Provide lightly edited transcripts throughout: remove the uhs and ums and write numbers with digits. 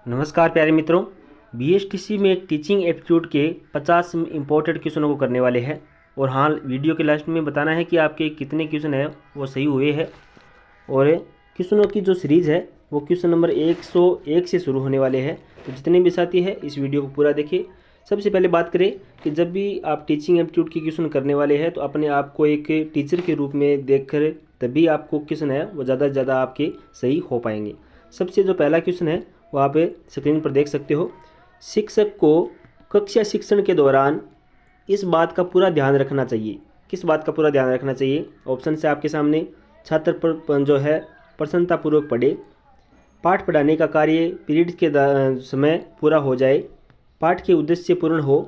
नमस्कार प्यारे मित्रों। बीएसटीसी में टीचिंग एप्टीट्यूड के 50 इंपॉर्टेंट क्वेश्चनों को करने वाले हैं और हाँ, वीडियो के लास्ट में बताना है कि आपके कितने क्वेश्चन है वो सही हुए हैं। और क्वेश्चनों की जो सीरीज़ है वो क्वेश्चन नंबर 101 से शुरू होने वाले हैं। तो जितने भी साथी हैं इस वीडियो को पूरा देखिए। सबसे पहले बात करें कि जब भी आप टीचिंग एप्टीट्यूड की क्वेश्चन करने वाले हैं तो अपने आप को एक टीचर के रूप में देखकर तभी आपको क्वेश्चन है वो ज़्यादा से ज़्यादा आपके सही हो पाएंगे। सबसे जो पहला क्वेश्चन है वो आप स्क्रीन पर देख सकते हो। शिक्षक को कक्षा शिक्षण के दौरान इस बात का पूरा ध्यान रखना चाहिए। किस बात का पूरा ध्यान रखना चाहिए? ऑप्शन से आपके सामने छात्र पर जो है प्रसन्नतापूर्वक पढ़े, पाठ पढ़ाने का कार्य पीरियड के समय पूरा हो जाए, पाठ के उद्देश्य पूर्ण हो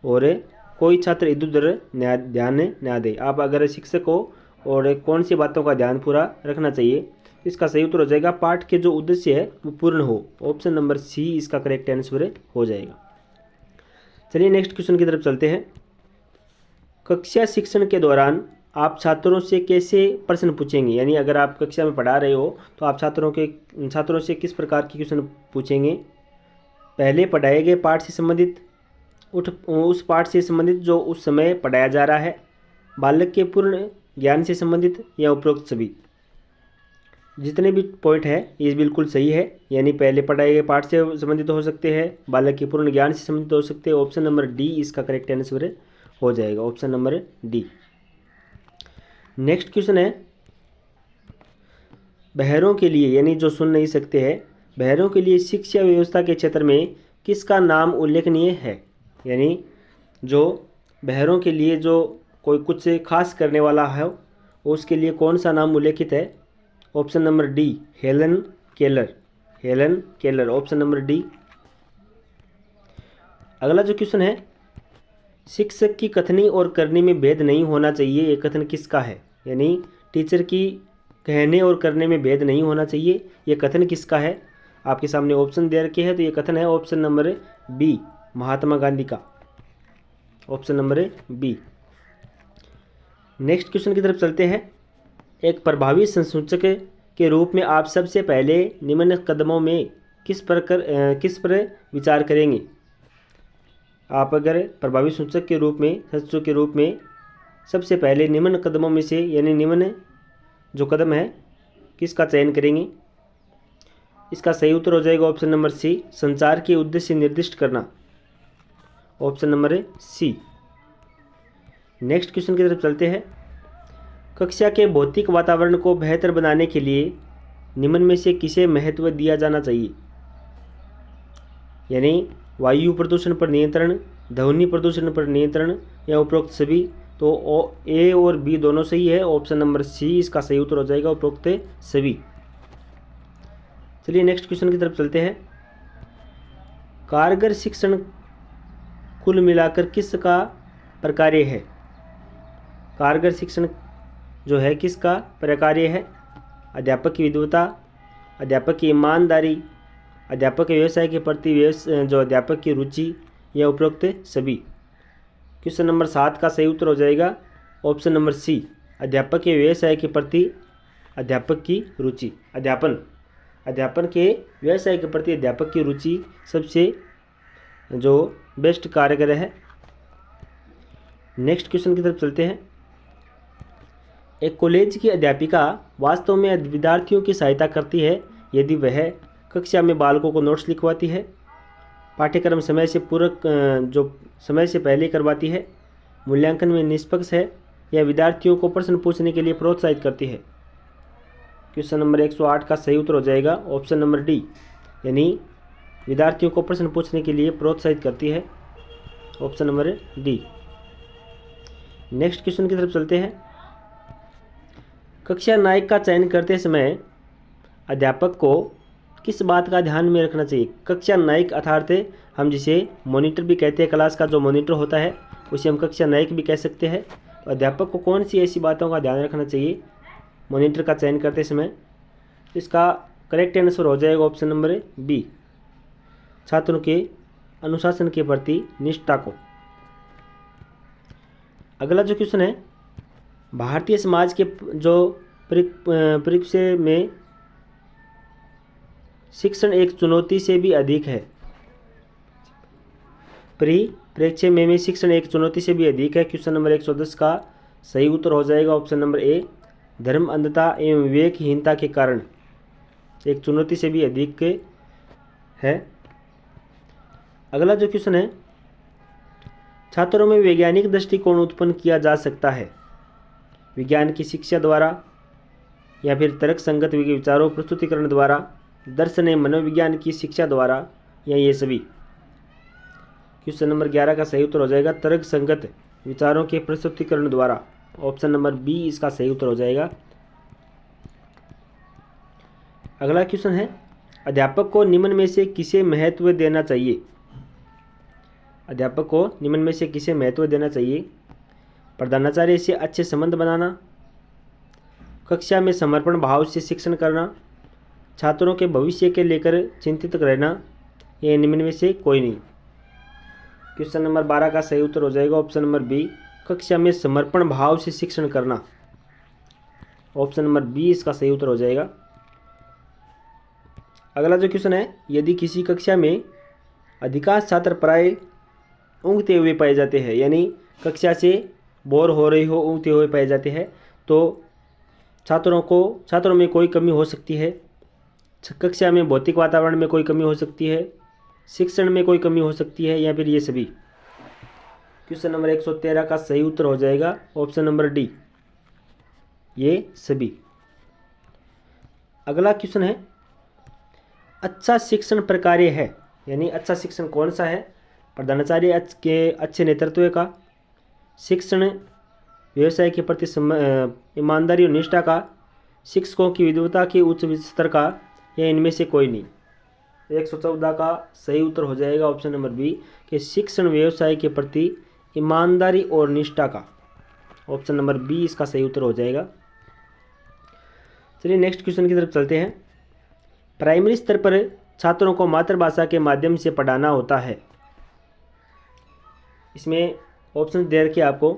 और कोई छात्र इधर उधर ध्यान न दे। आप अगर शिक्षक हो और कौन सी बातों का ध्यान पूरा रखना चाहिए, इसका सही उत्तर हो जाएगा पाठ के जो उद्देश्य है वो पूर्ण हो। ऑप्शन नंबर सी इसका करेक्ट आंसर हो जाएगा। चलिए नेक्स्ट क्वेश्चन की तरफ चलते हैं। कक्षा शिक्षण के दौरान आप छात्रों से कैसे प्रश्न पूछेंगे? यानी अगर आप कक्षा में पढ़ा रहे हो तो आप छात्रों से किस प्रकार के क्वेश्चन पूछेंगे? पहले पढ़ाए गए पाठ से संबंधित, उस पाठ से संबंधित जो उस समय पढ़ाया जा रहा है, बालक के पूर्ण ज्ञान से संबंधित या उपरोक्त सभी। जितने भी पॉइंट है ये बिल्कुल सही है। यानी पहले पढ़ाए गए पाठ से संबंधित हो सकते हैं, बालक के पूर्ण ज्ञान से संबंधित हो सकते हैं। ऑप्शन नंबर डी इसका करेक्ट आंसर हो जाएगा। Option number D. Next question है, बहरों के लिए यानी जो सुन नहीं सकते हैं, बहरों के लिए शिक्षा व्यवस्था के क्षेत्र में किसका नाम उल्लेखनीय है? यानी जो बहरों के लिए जो कोई कुछ खास करने वाला है उसके लिए कौन सा नाम उल्लेखित है? Option number D Helen Keller. Helen Keller, option number D. अगला जो क्वेश्चन है, शिक्षक की कथनी और करनी में भेद नहीं होना चाहिए, ये कथन किसका है? यानी टीचर की कहने और करने में भेद नहीं होना चाहिए, ये कथन किसका है? आपके सामने ऑप्शन दे रखे हैं तो ये कथन है option number B, Mahatma Gandhi का। Option number B. Next question की तरफ चलते हैं। एक प्रभावी संसूचक के रूप में आप सबसे पहले निम्न कदमों में किस पर विचार करेंगे? आप अगर प्रभावी सूचक के रूप में सबसे पहले निम्न कदमों में से यानी निम्न जो कदम है किसका चयन करेंगे? इसका सही उत्तर हो जाएगा ऑप्शन नंबर सी, संचार के उद्देश्य निर्दिष्ट करना। Option number C. Next question की तरफ चलते हैं। कक्षा के भौतिक वातावरण को बेहतर बनाने के लिए निम्न में से किसे महत्व दिया जाना चाहिए? यानी वायु प्रदूषण पर नियंत्रण, ध्वनि प्रदूषण पर नियंत्रण या उपरोक्त सभी। तो ए और बी दोनों सही है। ऑप्शन नंबर सी इसका सही उत्तर हो जाएगा, उपरोक्त सभी। चलिए नेक्स्ट क्वेश्चन की तरफ चलते हैं। कारगर शिक्षण कुल मिलाकर किसका प्रकार्य है? कारगर शिक्षण जो है किसका प्रकार्य है? अध्यापक की विद्वता, अध्यापक की ईमानदारी, अध्यापक के व्यवसाय के प्रति जो अध्यापक की रुचि या उपरोक्त सभी। क्वेश्चन नंबर 7 का सही उत्तर हो जाएगा ऑप्शन नंबर सी, अध्यापक के व्यवसाय के प्रति अध्यापक की रुचि। अध्यापन के व्यवसाय के प्रति अध्यापक की रुचि सबसे जो बेस्ट कारगर है। नेक्स्ट क्वेश्चन की तरफ चलते हैं। एक कॉलेज की अध्यापिका वास्तव में विद्यार्थियों की सहायता करती है यदि वह कक्षा में बालकों को नोट्स लिखवाती है, पाठ्यक्रम समय से पहले करवाती है, मूल्यांकन में निष्पक्ष है या विद्यार्थियों को प्रश्न पूछने के लिए प्रोत्साहित करती है। क्वेश्चन नंबर 108 का सही उत्तर हो जाएगा ऑप्शन नंबर डी, यानी विद्यार्थियों को प्रश्न पूछने के लिए प्रोत्साहित करती है। Option number D. Next question की तरफ चलते हैं। कक्षा नायक का चयन करते समय अध्यापक को किस बात का ध्यान में रखना चाहिए? कक्षा नायक अर्थात हम जिसे मॉनिटर भी कहते हैं, क्लास का जो मॉनिटर होता है उसे हम कक्षा नायक भी कह सकते हैं। तो अध्यापक को कौन सी ऐसी बातों का ध्यान रखना चाहिए मॉनिटर का चयन करते समय? इसका करेक्ट आंसर हो जाएगा ऑप्शन नंबर बी, छात्रों के अनुशासन के प्रति निष्ठा को। अगला जो क्वेश्चन है, भारतीय समाज के जो परिप्रेक्ष्य में शिक्षण एक चुनौती से भी अधिक है। परिप्रेक्ष्य में शिक्षण एक चुनौती से भी अधिक है। क्वेश्चन नंबर 110 का सही उत्तर हो जाएगा ऑप्शन नंबर ए, धर्म अंधता एवं विवेकहीनता के कारण एक चुनौती से भी अधिक है। अगला जो क्वेश्चन है, छात्रों में वैज्ञानिक दृष्टिकोण उत्पन्न किया जा सकता है विज्ञान की शिक्षा द्वारा या फिर तर्क संगत विचारों प्रस्तुतिकरण द्वारा, दर्शन एवं मनोविज्ञान की शिक्षा द्वारा, या ये सभी। क्वेश्चन नंबर 11 का सही उत्तर हो जाएगा तर्क संगत विचारों के प्रस्तुतिकरण द्वारा। ऑप्शन नंबर बी इसका सही उत्तर हो जाएगा। अगला क्वेश्चन है, अध्यापक को निम्न में से किसे महत्व देना चाहिए? अध्यापक को निम्न में से किसे महत्व देना चाहिए? प्रधानाचार्य से अच्छे संबंध बनाना, कक्षा में समर्पण भाव से शिक्षण करना, छात्रों के भविष्य के लेकर चिंतित रहना, ये निम्न में से कोई नहीं। क्वेश्चन नंबर 12 का सही उत्तर हो जाएगा ऑप्शन नंबर बी, कक्षा में समर्पण भाव से शिक्षण करना। ऑप्शन नंबर बी इसका सही उत्तर हो जाएगा। अगला जो क्वेश्चन है, यदि किसी कक्षा में अधिकांश छात्र प्राय ऊँघते हुए पाए जाते हैं, यानी कक्षा से बोर हो रही हो, ऊँघते हुए पाए जाते हैं, तो छात्रों में कोई कमी हो सकती है, कक्षा में भौतिक वातावरण में कोई कमी हो सकती है, शिक्षण में कोई कमी हो सकती है, या फिर ये सभी। क्वेश्चन नंबर 113 का सही उत्तर हो जाएगा ऑप्शन नंबर डी, ये सभी। अगला क्वेश्चन है, अच्छा शिक्षण प्रकार्य है, यानी अच्छा शिक्षण कौन सा है? प्रधानाचार्य के अच्छे नेतृत्व का, शिक्षण व्यवसाय के प्रति ईमानदारी और निष्ठा का, शिक्षकों की विद्वता के उच्च स्तर का, या इनमें से कोई नहीं। 114 का सही उत्तर हो जाएगा ऑप्शन नंबर बी कि शिक्षण व्यवसाय के प्रति ईमानदारी और निष्ठा का। ऑप्शन नंबर बी इसका सही उत्तर हो जाएगा। चलिए नेक्स्ट क्वेश्चन की तरफ चलते हैं। प्राइमरी स्तर पर छात्रों को मातृभाषा के माध्यम से पढ़ाना होता है। इसमें ऑप्शन दे रखे आपको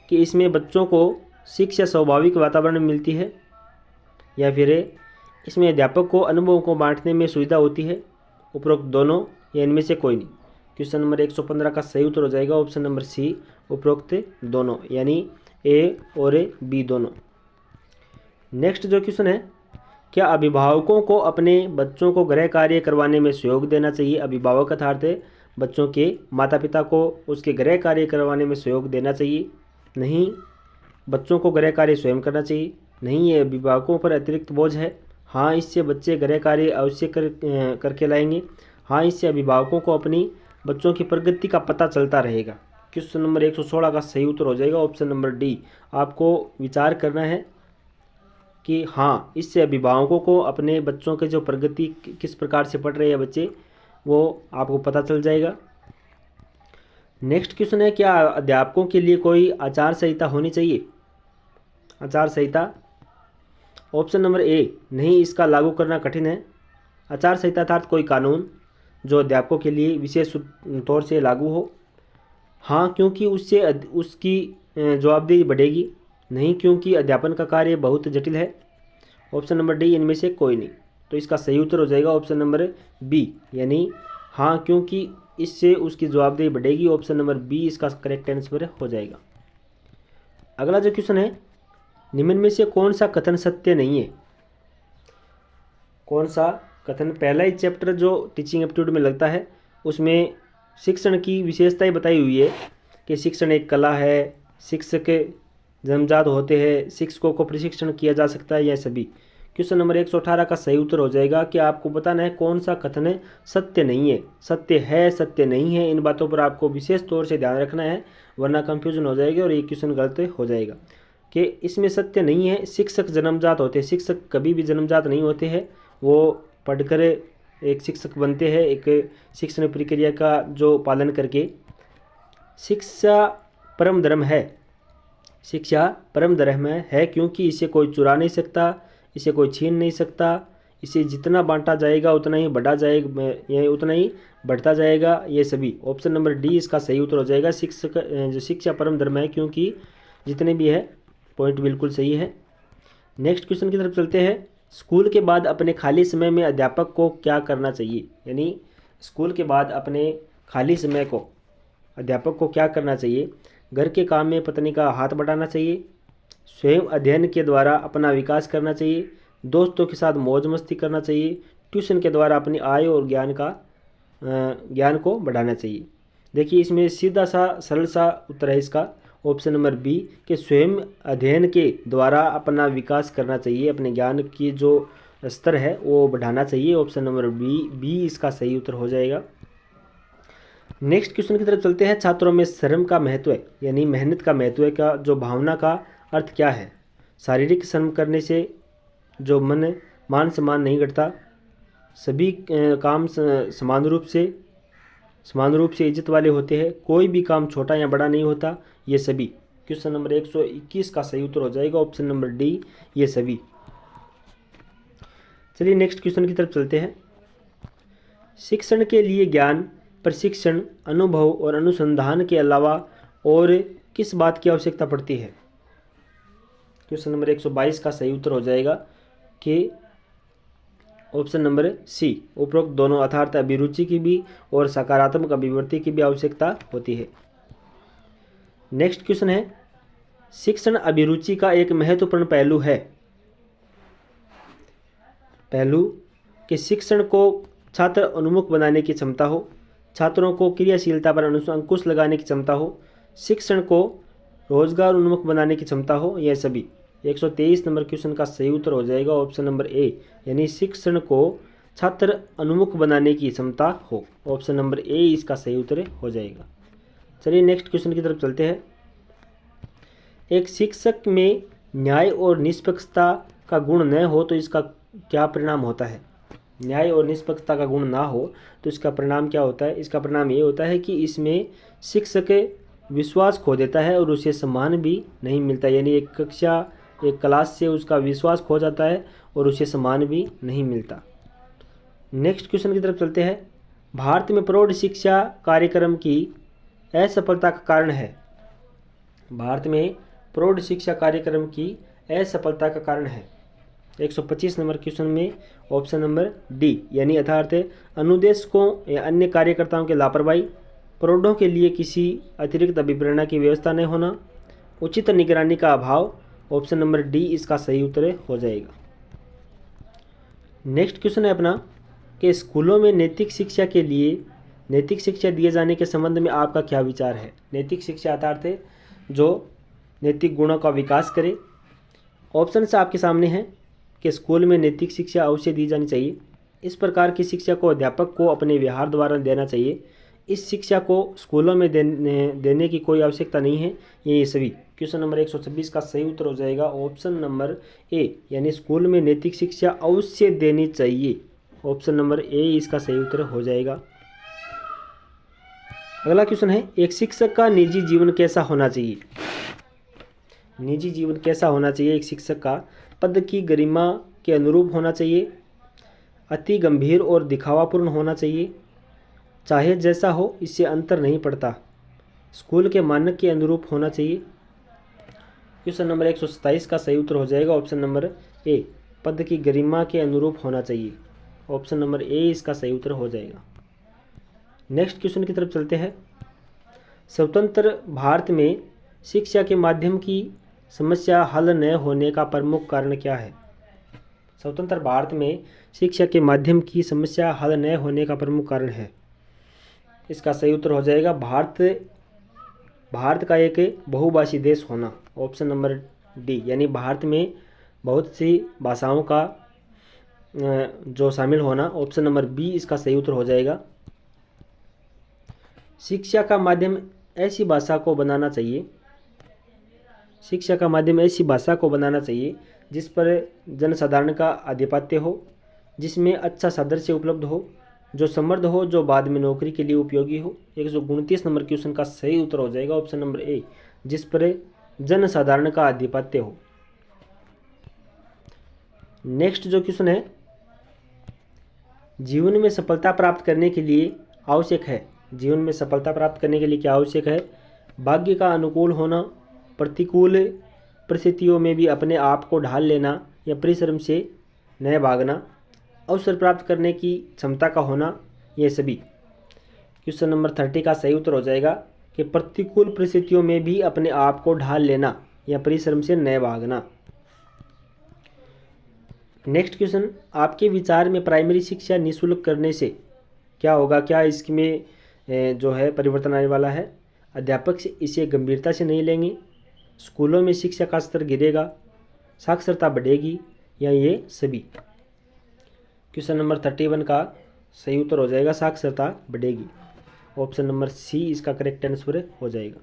कि इसमें बच्चों को शिक्षा स्वाभाविक वातावरण में मिलती है, या फिर इसमें अध्यापक को अनुभवों को बांटने में सुविधा होती है, उपरोक्त दोनों, या इनमें से कोई नहीं। क्वेश्चन नंबर 115 का सही उत्तर हो जाएगा ऑप्शन नंबर सी, उपरोक्त दोनों, यानी ए और बी दोनों। नेक्स्ट जो क्वेश्चन है, क्या अभिभावकों को अपने बच्चों को गृह कार्य करवाने में सहयोग देना चाहिए? अभिभावक का अर्थ है बच्चों के माता पिता को उसके गृह कार्य करवाने में सहयोग देना चाहिए। नहीं, बच्चों को गृह कार्य स्वयं करना चाहिए। नहीं, ये अभिभावकों पर अतिरिक्त बोझ है। हाँ, इससे बच्चे गृह कार्य अवश्य करके लाएंगे। हाँ, इससे अभिभावकों को अपनी बच्चों की प्रगति का पता चलता रहेगा। क्वेश्चन नंबर 116 का सही उत्तर हो जाएगा ऑप्शन नंबर डी। आपको विचार करना है कि हाँ, इससे अभिभावकों को अपने बच्चों के जो प्रगति किस प्रकार से पढ़ रहे हैं बच्चे, वो आपको पता चल जाएगा। नेक्स्ट क्वेश्चन है, क्या अध्यापकों के लिए कोई आचार संहिता होनी चाहिए? आचार संहिता, ऑप्शन नंबर ए, नहीं, इसका लागू करना कठिन है। आचार संहिता अर्थात कोई कानून जो अध्यापकों के लिए विशेष तौर से लागू हो। हाँ, क्योंकि उससे उसकी जवाबदेही बढ़ेगी। नहीं, क्योंकि अध्यापन का कार्य बहुत जटिल है। ऑप्शन नंबर डी, इनमें से कोई नहीं। तो इसका सही उत्तर हो जाएगा ऑप्शन नंबर बी, यानी हाँ, क्योंकि इससे उसकी जवाबदेही बढ़ेगी। ऑप्शन नंबर बी इसका करेक्ट आंसर हो जाएगा। अगला जो क्वेश्चन है, निम्न में से कौन सा कथन सत्य नहीं है? कौन सा कथन? पहला ही चैप्टर जो टीचिंग एप्टीट्यूड में लगता है उसमें शिक्षण की विशेषताएं बताई हुई है कि शिक्षण एक कला है, शिक्षक जन्मजात होते हैं, शिक्षकों को प्रशिक्षण किया जा सकता है, यह सभी। क्वेश्चन नंबर 118 का सही उत्तर हो जाएगा कि आपको बताना है कौन सा कथन सत्य नहीं है। सत्य है, सत्य नहीं है, इन बातों पर आपको विशेष तौर से ध्यान रखना है, वरना कंफ्यूजन हो जाएगी और ये क्वेश्चन गलत हो जाएगा। कि इसमें सत्य नहीं है शिक्षक जन्मजात होते हैं। शिक्षक कभी भी जन्मजात नहीं होते हैं, वो पढ़कर एक शिक्षक बनते हैं, एक शिक्षण प्रक्रिया का जो पालन करके। शिक्षा परम धर्म है, शिक्षा परम धर्म है, क्योंकि इसे कोई चुरा नहीं सकता, इसे कोई छीन नहीं सकता। इसे जितना बांटा जाएगा उतना ही बढ़ा जाएगा, ये उतना ही बढ़ता जाएगा, ये सभी। ऑप्शन नंबर डी इसका सही उत्तर हो जाएगा। जो शिक्षा परम धर्म है, क्योंकि जितने भी है पॉइंट बिल्कुल सही है। नेक्स्ट क्वेश्चन की तरफ चलते हैं। स्कूल के बाद अपने खाली समय में अध्यापक को क्या करना चाहिए, यानी स्कूल के बाद अपने खाली समय को अध्यापक को क्या करना चाहिए। घर के काम में पत्नी का हाथ बटाना चाहिए, स्वयं अध्ययन के द्वारा अपना विकास करना चाहिए, दोस्तों के साथ मौज मस्ती करना चाहिए, ट्यूशन के द्वारा अपनी आय और ज्ञान को बढ़ाना चाहिए। देखिए इसमें सीधा सा सरल सा उत्तर है इसका ऑप्शन नंबर बी कि स्वयं अध्ययन के द्वारा अपना विकास करना चाहिए, अपने ज्ञान की जो स्तर है वो बढ़ाना चाहिए। ऑप्शन नंबर बी इसका सही उत्तर हो जाएगा। नेक्स्ट क्वेश्चन की तरफ चलते हैं। छात्रों में श्रम का महत्व है, यानी मेहनत का महत्व का जो भावना का अर्थ क्या है। शारीरिक श्रम करने से जो मान सम्मान नहीं घटता, सभी काम समान रूप से इज्जत वाले होते हैं, कोई भी काम छोटा या बड़ा नहीं होता, ये सभी। क्वेश्चन नंबर 121 का सही उत्तर हो जाएगा ऑप्शन नंबर डी, ये सभी। चलिए नेक्स्ट क्वेश्चन की तरफ चलते हैं। शिक्षण के लिए ज्ञान, प्रशिक्षण, अनुभव और अनुसंधान के अलावा और किस बात की आवश्यकता पड़ती है। क्वेश्चन नंबर 122 का सही उत्तर हो जाएगा कि ऑप्शन नंबर सी, उपरोक्त दोनों, अर्थात अभिरुचि की भी और सकारात्मक अभिवृत्ति की भी आवश्यकता होती है। नेक्स्ट क्वेश्चन है, शिक्षण अभिरुचि का एक महत्वपूर्ण पहलू है। पहलू कि शिक्षण को छात्र उन्मुख बनाने की क्षमता हो, छात्रों को क्रियाशीलता पर अंकुश लगाने की क्षमता हो, शिक्षण को रोजगार उन्मुख बनाने की क्षमता हो, यह सभी। 123 नंबर क्वेश्चन का सही उत्तर हो जाएगा ऑप्शन नंबर ए, यानी शिक्षण को छात्र उन्मुख बनाने की क्षमता हो। ऑप्शन नंबर ए इसका सही उत्तर हो जाएगा। चलिए नेक्स्ट क्वेश्चन की तरफ चलते हैं। एक शिक्षक में न्याय और निष्पक्षता का गुण न हो तो इसका क्या परिणाम होता है। न्याय और निष्पक्षता का गुण ना हो तो इसका परिणाम क्या होता है। इसका परिणाम ये होता है कि इसमें शिक्षक विश्वास खो देता है और उसे सम्मान भी नहीं मिलता, यानी एक क्लास से उसका विश्वास खो जाता है और उसे सम्मान भी नहीं मिलता। नेक्स्ट क्वेश्चन की तरफ चलते हैं। भारत में प्रौढ़ शिक्षा कार्यक्रम की असफलता का कारण है। भारत में प्रौढ़ शिक्षा कार्यक्रम की असफलता का कारण है। 125 नंबर क्वेश्चन में ऑप्शन नंबर डी, यानी अर्थात अनुदेशकों या अन्य कार्यकर्ताओं की लापरवाही, प्रौढ़ों के लिए किसी अतिरिक्त अभिप्रेरणा की व्यवस्था नहीं होना, उचित निगरानी का अभाव। ऑप्शन नंबर डी इसका सही उत्तर हो जाएगा। नेक्स्ट क्वेश्चन है अपना कि स्कूलों में नैतिक शिक्षा दिए जाने के संबंध में आपका क्या विचार है। नैतिक शिक्षा अर्थात जो नैतिक गुणों का विकास करे। ऑप्शन से आपके सामने है कि स्कूल में नैतिक शिक्षा अवश्य दी जानी चाहिए। इस प्रकार की शिक्षा को अध्यापक को अपने व्यवहार द्वारा देना चाहिए। इस शिक्षा को स्कूलों में देने की कोई आवश्यकता नहीं है, ये सभी। क्वेश्चन नंबर 126 का सही उत्तर हो जाएगा ऑप्शन नंबर ए, यानी स्कूल में नैतिक शिक्षा अवश्य देनी चाहिए। ऑप्शन नंबर ए इसका सही उत्तर हो जाएगा। अगला क्वेश्चन है, एक शिक्षक का निजी जीवन कैसा होना चाहिए। निजी जीवन कैसा होना चाहिए एक शिक्षक का। पद की गरिमा के अनुरूप होना चाहिए, अति गंभीर और दिखावापूर्ण होना चाहिए, चाहे जैसा हो इससे अंतर नहीं पड़ता, स्कूल के मानक के अनुरूप होना चाहिए। क्वेश्चन नंबर 127 का सही उत्तर हो जाएगा ऑप्शन नंबर ए, पद की गरिमा के अनुरूप होना चाहिए। ऑप्शन नंबर ए इसका सही उत्तर हो जाएगा। नेक्स्ट क्वेश्चन की तरफ चलते हैं। स्वतंत्र भारत में शिक्षा के माध्यम की समस्या हल न होने का प्रमुख कारण क्या है। स्वतंत्र भारत में शिक्षा के माध्यम की समस्या हल न होने का प्रमुख कारण है। इसका सही उत्तर हो जाएगा भारत का एक बहुभाषी देश होना। ऑप्शन नंबर डी, यानी भारत में बहुत सी भाषाओं का जो शामिल होना। ऑप्शन नंबर बी इसका सही उत्तर हो जाएगा। शिक्षा का माध्यम ऐसी भाषा को बनाना चाहिए जिस पर जनसाधारण का आधिपत्य हो, जिसमें अच्छा सादृश्य उपलब्ध हो, जो समृद्ध हो, जो बाद में नौकरी के लिए उपयोगी हो। 129 नंबर क्वेश्चन का सही उत्तर हो जाएगा ऑप्शन नंबर ए, जिस पर जनसाधारण का आधिपत्य हो। नेक्स्ट जो क्वेश्चन है, जीवन में सफलता प्राप्त करने के लिए क्या आवश्यक है। भाग्य का अनुकूल होना, प्रतिकूल परिस्थितियों में भी अपने आप को ढाल लेना या परिश्रम से नए भागना, अवसर प्राप्त करने की क्षमता का होना, ये सभी। क्वेश्चन नंबर 30 का सही उत्तर हो जाएगा कि प्रतिकूल परिस्थितियों में भी अपने आप को ढाल लेना या परिश्रम से नए भागना। नेक्स्ट क्वेश्चन, आपके विचार में प्राइमरी शिक्षा निःशुल्क करने से क्या होगा? क्या इसमें जो है परिवर्तन आने वाला है? अध्यापक से इसे गंभीरता से नहीं लेंगे, स्कूलों में शिक्षा का स्तर गिरेगा, साक्षरता बढ़ेगी, या ये सभी। क्वेश्चन नंबर 31 का सही उत्तर हो जाएगा साक्षरता बढ़ेगी। ऑप्शन नंबर सी इसका करेक्ट आंसर हो जाएगा।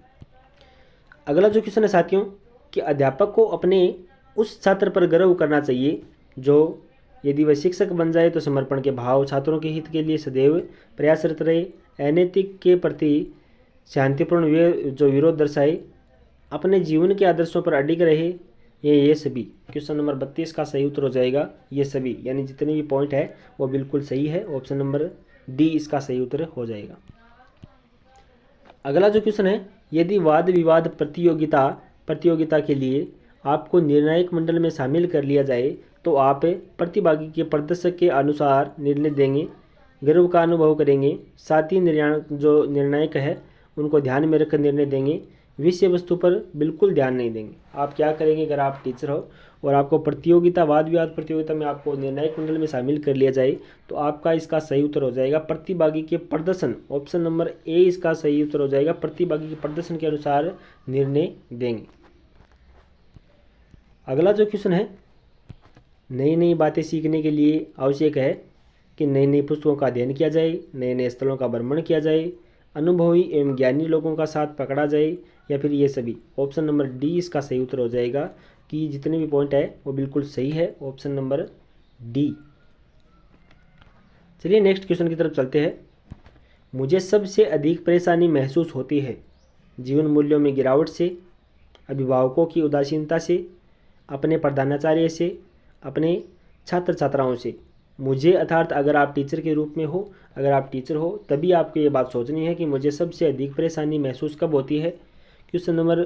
अगला जो क्वेश्चन है साथियों कि अध्यापक को अपने उस छात्र पर गर्व करना चाहिए जो यदि वह शिक्षक बन जाए तो समर्पण के भाव, छात्रों के हित के लिए सदैव प्रयासरत रहे, अनैतिक के प्रति शांतिपूर्ण जो विरोध दर्शाए, अपने जीवन के आदर्शों पर अडिग रहे, ये सभी। क्वेश्चन नंबर 32 का सही उत्तर हो जाएगा ये सभी, यानी जितने भी पॉइंट है वो बिल्कुल सही है। ऑप्शन नंबर डी इसका सही उत्तर हो जाएगा। अगला जो क्वेश्चन है, यदि वाद विवाद प्रतियोगिता के लिए आपको निर्णायक मंडल में शामिल कर लिया जाए तो आप प्रतिभागी के प्रदर्शन के अनुसार निर्णय देंगे, गर्व का अनुभव करेंगे, साथ ही जो निर्णायक है उनको ध्यान में रखकर निर्णय देंगे, विषय वस्तु पर बिल्कुल ध्यान नहीं देंगे। आप क्या करेंगे? अगर आप टीचर हो और आपको वाद विवाद प्रतियोगिता में आपको निर्णायक मंडल में शामिल कर लिया जाए तो आपका इसका सही उत्तर हो जाएगा प्रतिभागी के प्रदर्शन। ऑप्शन नंबर ए इसका सही उत्तर हो जाएगा, प्रतिभागी के प्रदर्शन के अनुसार निर्णय देंगे। अगला जो क्वेश्चन है, नई नई बातें सीखने के लिए आवश्यक है कि नई नई पुस्तकों का अध्ययन किया जाए, नए नए स्थलों का भ्रमण किया जाए, अनुभवी एवं ज्ञानी लोगों का साथ पकड़ा जाए, या फिर ये सभी। ऑप्शन नंबर डी इसका सही उत्तर हो जाएगा कि जितने भी पॉइंट है वो बिल्कुल सही है। Option number D. चलिए नेक्स्ट क्वेश्चन की तरफ चलते हैं। मुझे सबसे अधिक परेशानी महसूस होती है जीवन मूल्यों में गिरावट से, अभिभावकों की उदासीनता से, अपने प्रधानाचार्य से, अपने छात्र छात्राओं से। मुझे अर्थात अगर आप टीचर के रूप में हो, अगर आप टीचर हो तभी आपको ये बात सोचनी है कि मुझे सबसे अधिक परेशानी महसूस कब होती है। क्वेश्चन नंबर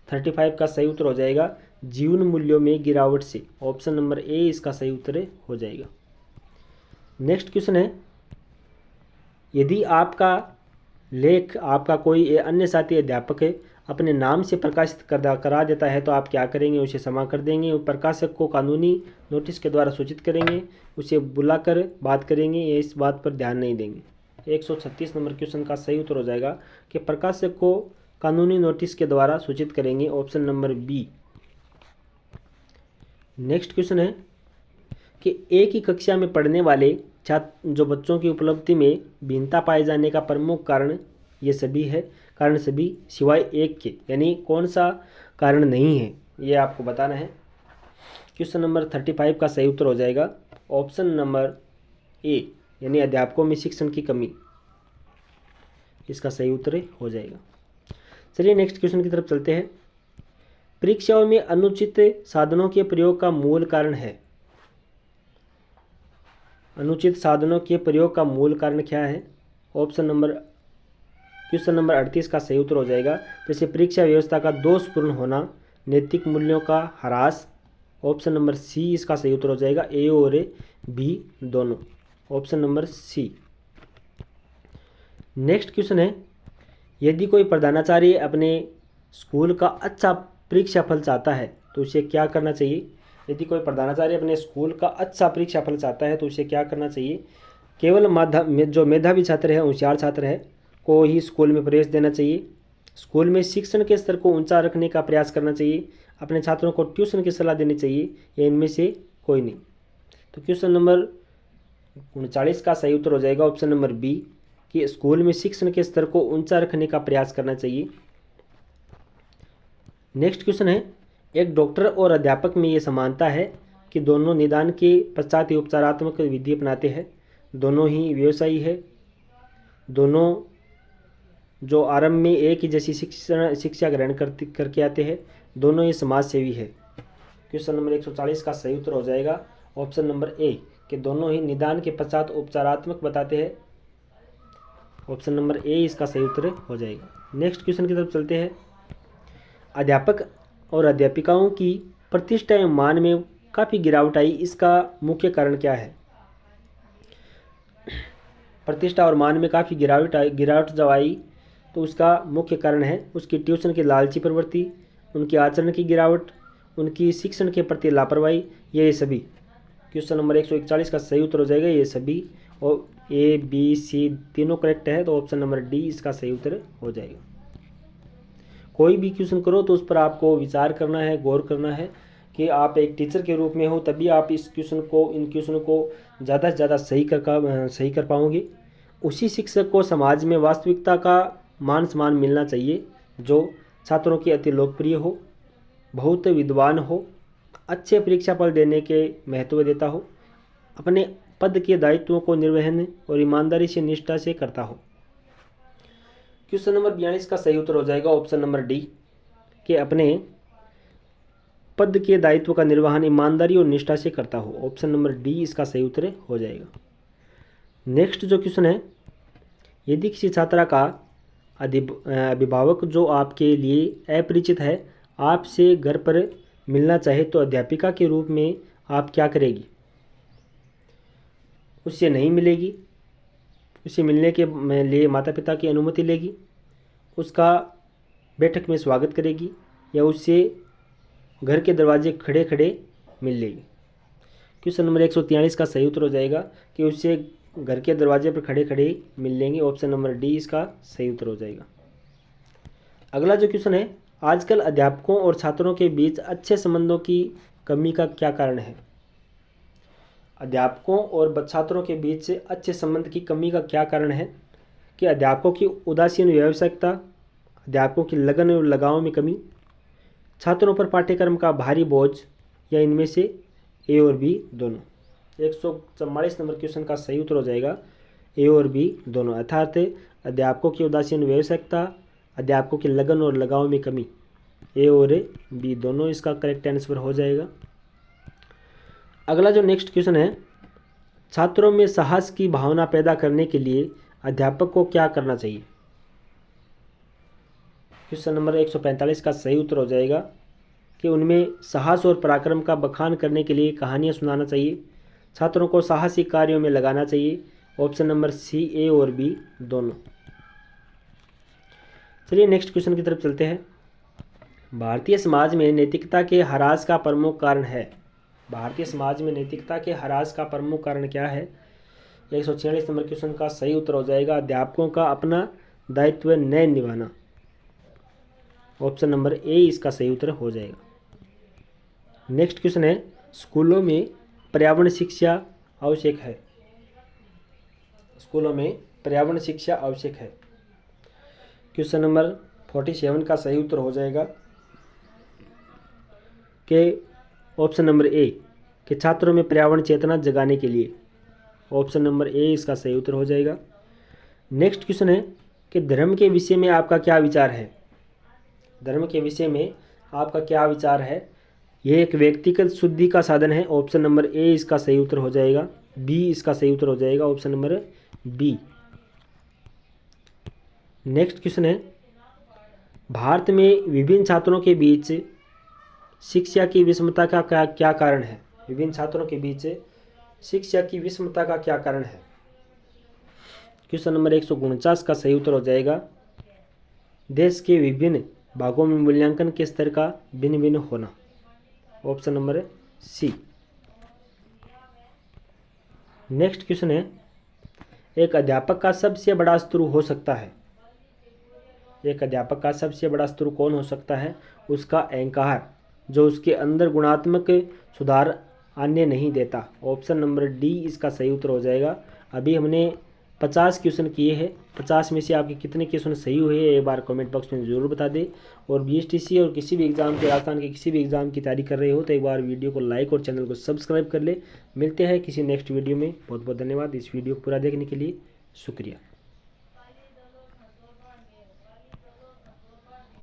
35 का सही उत्तर हो जाएगा जीवन मूल्यों में गिरावट से। ऑप्शन नंबर ए इसका सही उत्तर हो जाएगा। नेक्स्ट क्वेश्चन है, यदि आपका लेख आपका कोई अन्य साथी अध्यापक है अपने नाम से प्रकाशित करा देता है तो आप क्या करेंगे? उसे क्षमा कर देंगे और प्रकाशक को कानूनी नोटिस के द्वारा सूचित करेंगे, उसे बुलाकर बात करेंगे, या इस बात पर ध्यान नहीं देंगे। 136 नंबर क्वेश्चन का सही उत्तर हो जाएगा कि प्रकाशक को कानूनी नोटिस के द्वारा सूचित करेंगे। Option number B. Next question है कि एक ही कक्षा में पढ़ने वाले छात्र जो बच्चों की उपलब्धि में भिन्नता पाए जाने का प्रमुख कारण ये सभी है, कारण सभी सिवाय एक के, यानी कौन सा कारण नहीं है ये आपको बताना है। क्वेश्चन नंबर 35 का सही उत्तर हो जाएगा ऑप्शन नंबर ए, यानी अध्यापकों में शिक्षण की कमी, इसका सही उत्तर हो जाएगा। चलिए नेक्स्ट क्वेश्चन की तरफ चलते हैं। परीक्षाओं में अनुचित साधनों के प्रयोग का मूल कारण है। अनुचित साधनों के प्रयोग का मूल कारण क्या है? क्वेश्चन नंबर 38 का सही उत्तर हो जाएगा जैसे परीक्षा व्यवस्था का दोषपूर्ण होना, नैतिक मूल्यों का ह्रास। ऑप्शन नंबर सी इसका सही उत्तर हो जाएगा, ए और बी दोनों। Option number C. Next question है, यदि कोई प्रधानाचार्य अपने स्कूल का अच्छा परीक्षा फल चाहता है तो उसे क्या करना चाहिए? यदि कोई प्रधानाचार्य अपने स्कूल का अच्छा परीक्षा फल चाहता है तो उसे क्या करना चाहिए? केवल जो मेधावी छात्र है, होशियार छात्र है को ही स्कूल में प्रवेश देना चाहिए, स्कूल में शिक्षण के स्तर को ऊंचा रखने का प्रयास करना चाहिए, अपने छात्रों को ट्यूशन की सलाह देनी चाहिए, या इनमें से कोई नहीं। तो क्वेश्चन नंबर 39 का सही उत्तर हो जाएगा ऑप्शन नंबर बी कि स्कूल में शिक्षण के स्तर को ऊंचा रखने का प्रयास करना चाहिए। नेक्स्ट क्वेश्चन है, एक डॉक्टर और अध्यापक में ये समानता है कि दोनों निदान के पश्चात ही उपचारात्मक विधि अपनाते हैं, दोनों ही व्यवसायी है, दोनों जो आरंभ में एक ही जैसी शिक्षा ग्रहण करके आते हैं, दोनों ही समाज सेवी है। क्वेश्चन नंबर 140 का सही उत्तर हो जाएगा ऑप्शन नंबर ए कि दोनों ही निदान के पश्चात उपचारात्मक बताते हैं। ऑप्शन नंबर ए इसका सही उत्तर हो जाएगा। नेक्स्ट क्वेश्चन की तरफ चलते हैं। अध्यापक और अध्यापिकाओं की प्रतिष्ठा एवं मान में काफ़ी गिरावट आई, इसका मुख्य कारण क्या है? प्रतिष्ठा और मान में काफ़ी गिरावट जब आई तो उसका मुख्य कारण है उसकी ट्यूशन की लालची प्रवृत्ति, उनके आचरण की गिरावट, उनकी शिक्षण के प्रति लापरवाही, ये सभी। क्वेश्चन नंबर 141 का सही उत्तर हो जाएगा ये सभी। और ए बी सी तीनों करेक्ट है तो ऑप्शन नंबर डी इसका सही उत्तर हो जाएगा। कोई भी क्वेश्चन करो तो उस पर आपको विचार करना है, गौर करना है कि आप एक टीचर के रूप में हो, तभी आप इन क्वेश्चनों को ज़्यादा से ज़्यादा सही कर पाओगे। उसी शिक्षक को समाज में वास्तविकता का मान सम्मान मिलना चाहिए जो छात्रों की अति लोकप्रिय हो, बहुत विद्वान हो, अच्छे परीक्षा फल देने के महत्व देता हो, अपने पद के दायित्वों को निर्वहन और ईमानदारी से निष्ठा से करता हो। क्वेश्चन नंबर 42 का सही उत्तर हो जाएगा ऑप्शन नंबर डी कि अपने पद के दायित्व का निर्वहन ईमानदारी और निष्ठा से करता हो। ऑप्शन नंबर डी इसका सही उत्तर हो जाएगा। नेक्स्ट जो क्वेश्चन है, यदि किसी छात्रा का अभिभावक जो आपके लिए अपरिचित है आपसे घर पर मिलना चाहे तो अध्यापिका के रूप में आप क्या करेगी? उससे नहीं मिलेगी, उसे मिलने के लिए माता पिता की अनुमति लेगी, उसका बैठक में स्वागत करेगी, या उससे घर के दरवाजे खड़े खड़े मिल लेगी? क्वेश्चन नंबर 143 का सही उत्तर हो जाएगा कि उससे घर के दरवाजे पर खड़े खड़े मिल लेंगे। ऑप्शन नंबर डी इसका सही उत्तर हो जाएगा। अगला जो क्वेश्चन है, आजकल अध्यापकों और छात्रों के बीच अच्छे संबंधों की कमी का क्या कारण है? अध्यापकों और छात्रों के बीच अच्छे संबंध की कमी का क्या कारण है? कि अध्यापकों की उदासीन व्यावसायिकता, अध्यापकों की लगन और लगाव में कमी, छात्रों पर पाठ्यक्रम का भारी बोझ, या इनमें से ए और बी दोनों। 144 नंबर क्वेश्चन का सही उत्तर हो जाएगा ए और बी दोनों, अर्थात अध्यापकों की उदासीन व्यावसायिकता, अध्यापकों की लगन और लगाव में कमी, ए और बी दोनों इसका करेक्ट आंसर हो जाएगा। अगला जो नेक्स्ट क्वेश्चन है, छात्रों में साहस की भावना पैदा करने के लिए अध्यापक को क्या करना चाहिए? क्वेश्चन नंबर 145 का सही उत्तर हो जाएगा कि उनमें साहस और पराक्रम का बखान करने के लिए कहानियाँ सुनाना चाहिए, छात्रों को साहसिक कार्यों में लगाना चाहिए। ऑप्शन नंबर सी ए और बी दोनों। चलिए नेक्स्ट क्वेश्चन की तरफ चलते हैं। भारतीय समाज में नैतिकता के ह्रास का प्रमुख कारण है? भारतीय समाज में नैतिकता के ह्रास का प्रमुख कारण क्या है? 146 नंबर क्वेश्चन का सही उत्तर हो जाएगा अध्यापकों का अपना दायित्व न निभाना। ऑप्शन नंबर ए इसका सही उत्तर हो जाएगा। नेक्स्ट क्वेश्चन है, स्कूलों में पर्यावरण शिक्षा आवश्यक है? स्कूलों में पर्यावरण शिक्षा आवश्यक है। क्वेश्चन नंबर 47 का सही उत्तर हो जाएगा कि ऑप्शन नंबर ए कि छात्रों में पर्यावरण चेतना जगाने के लिए। ऑप्शन नंबर ए इसका सही उत्तर हो जाएगा। नेक्स्ट क्वेश्चन है कि धर्म के विषय में आपका क्या विचार है? धर्म के विषय में आपका क्या विचार है? यह एक व्यक्तिगत शुद्धि का साधन है। ऑप्शन नंबर ए इसका सही उत्तर हो जाएगा। बी इसका सही उत्तर हो जाएगा, option number B. Next question है, भारत में विभिन्न छात्रों के बीच शिक्षा की विषमता का क्या कारण है? विभिन्न छात्रों के बीच शिक्षा की विषमता का क्या कारण है? क्वेश्चन नंबर 149 का सही उत्तर हो जाएगा देश के विभिन्न भागों में मूल्यांकन के स्तर का भिन्न भिन्न होना। Option number C. Next question है, एक अध्यापक का सबसे बड़ा शत्रु हो सकता है? एक अध्यापक का सबसे बड़ा शत्रु कौन हो सकता है? उसका अहंकार, जो उसके अंदर गुणात्मक सुधार आने नहीं देता। ऑप्शन नंबर डी इसका सही उत्तर हो जाएगा। अभी हमने 50 क्वेश्चन किए हैं, 50 में से आपके कितने क्वेश्चन सही हुए एक बार कमेंट बॉक्स में ज़रूर बता दें। और बीएसटीसी और किसी भी एग्ज़ाम के, राजस्थान के किसी भी एग्ज़ाम की तैयारी कर रहे हो तो एक बार वीडियो को लाइक और चैनल को सब्सक्राइब कर ले। मिलते हैं किसी नेक्स्ट वीडियो में। बहुत बहुत धन्यवाद इस वीडियो को पूरा देखने के लिए। शुक्रिया।